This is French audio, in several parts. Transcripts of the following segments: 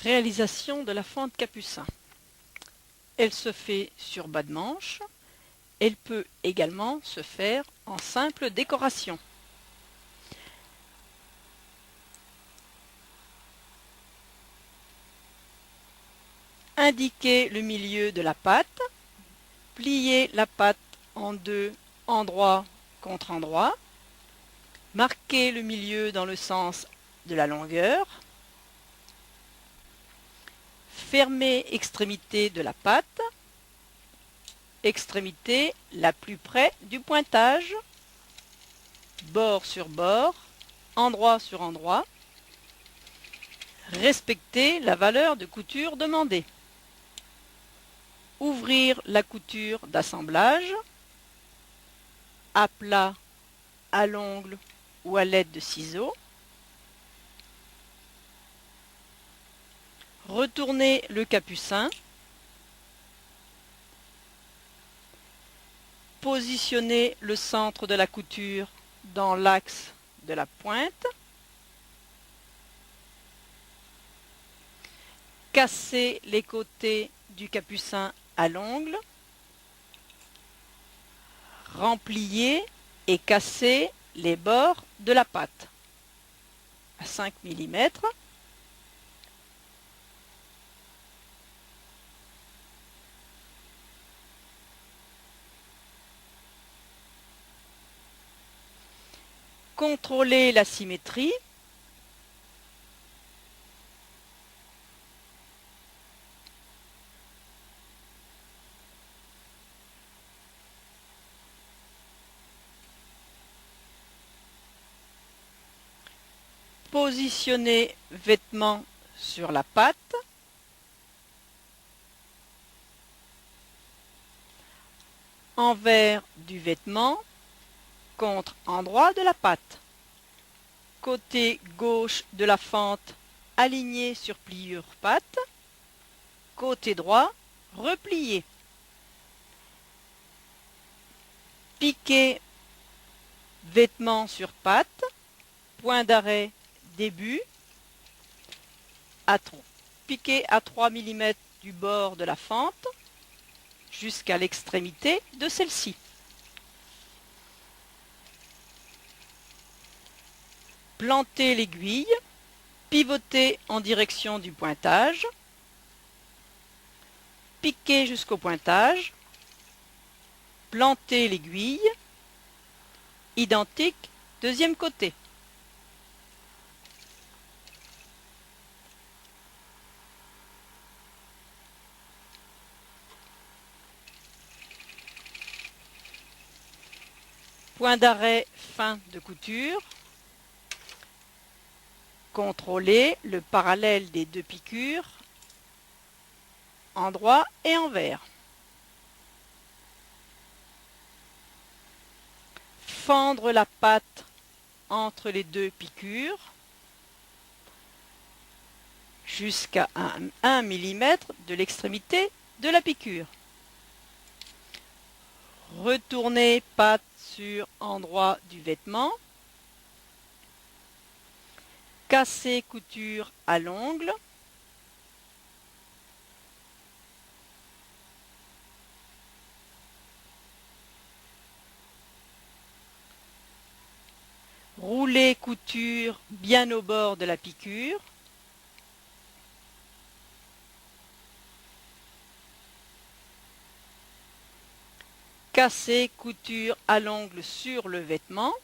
Réalisation de la fente capucin. Elle se fait sur bas de manche. Elle peut également se faire en simple décoration. Indiquez le milieu de la patte. Pliez la patte en deux, endroit contre endroit. Marquez le milieu dans le sens de la longueur. Fermez extrémité de la patte. Extrémité la plus près du pointage. Bord sur bord, endroit sur endroit. Respectez la valeur de couture demandée. Ouvrir la couture d'assemblage, à plat, à l'ongle ou à l'aide de ciseaux. Retournez le capucin. Positionnez le centre de la couture dans l'axe de la pointe. Cassez les côtés du capucin à l'ongle. Rempliez et cassez les bords de la patte à 5 mm. Contrôlez la symétrie. Positionnez vêtement sur la patte. Envers du vêtement contre endroit de la patte. Côté gauche de la fente, aligné sur pliure patte. Côté droit, replié. Piquez vêtement sur patte. Point d'arrêt début. Piquez à 3 mm du bord de la fente jusqu'à l'extrémité de celle-ci. Plantez l'aiguille, pivotez en direction du pointage, piquez jusqu'au pointage, plantez l'aiguille, identique deuxième côté. Point d'arrêt fin de couture. Contrôlez le parallèle des deux piqûres, endroit et envers. Fendre la patte entre les deux piqûres jusqu'à 1 mm de l'extrémité de la piqûre. Retournez patte sur endroit du vêtement. Cassez couture à l'ongle. Roulez couture bien au bord de la piqûre. Cassez couture à l'ongle sur le vêtement.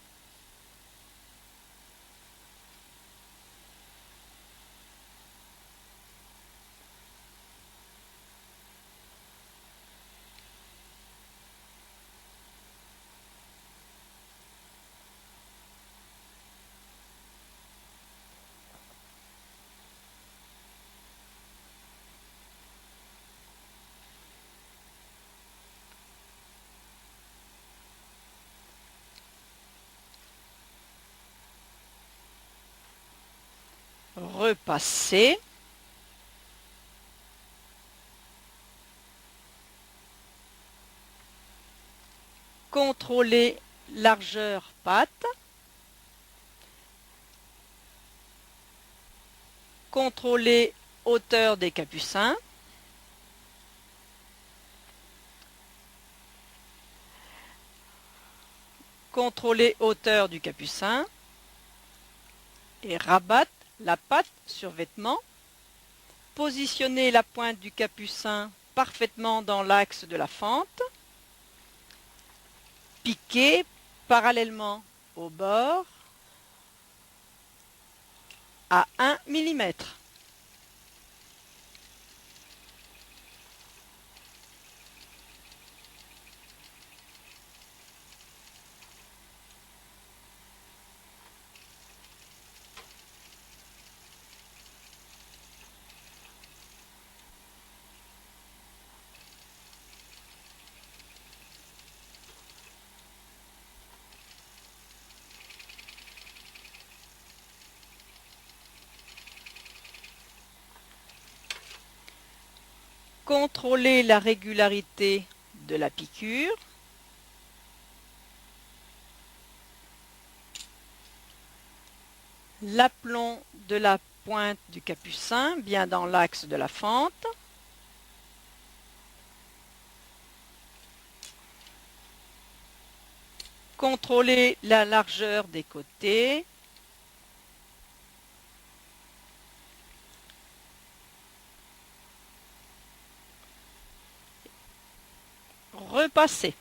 Repassez. Contrôlez largeur patte. Contrôlez hauteur des capucins. Contrôlez hauteur du capucin et rabattre la patte sur vêtement. Positionnez la pointe du capucin parfaitement dans l'axe de la fente. Piquez parallèlement au bord à 1 mm. Contrôlez la régularité de la piqûre. L'aplomb de la pointe du capucin bien dans l'axe de la fente. Contrôlez la largeur des côtés. Repassez.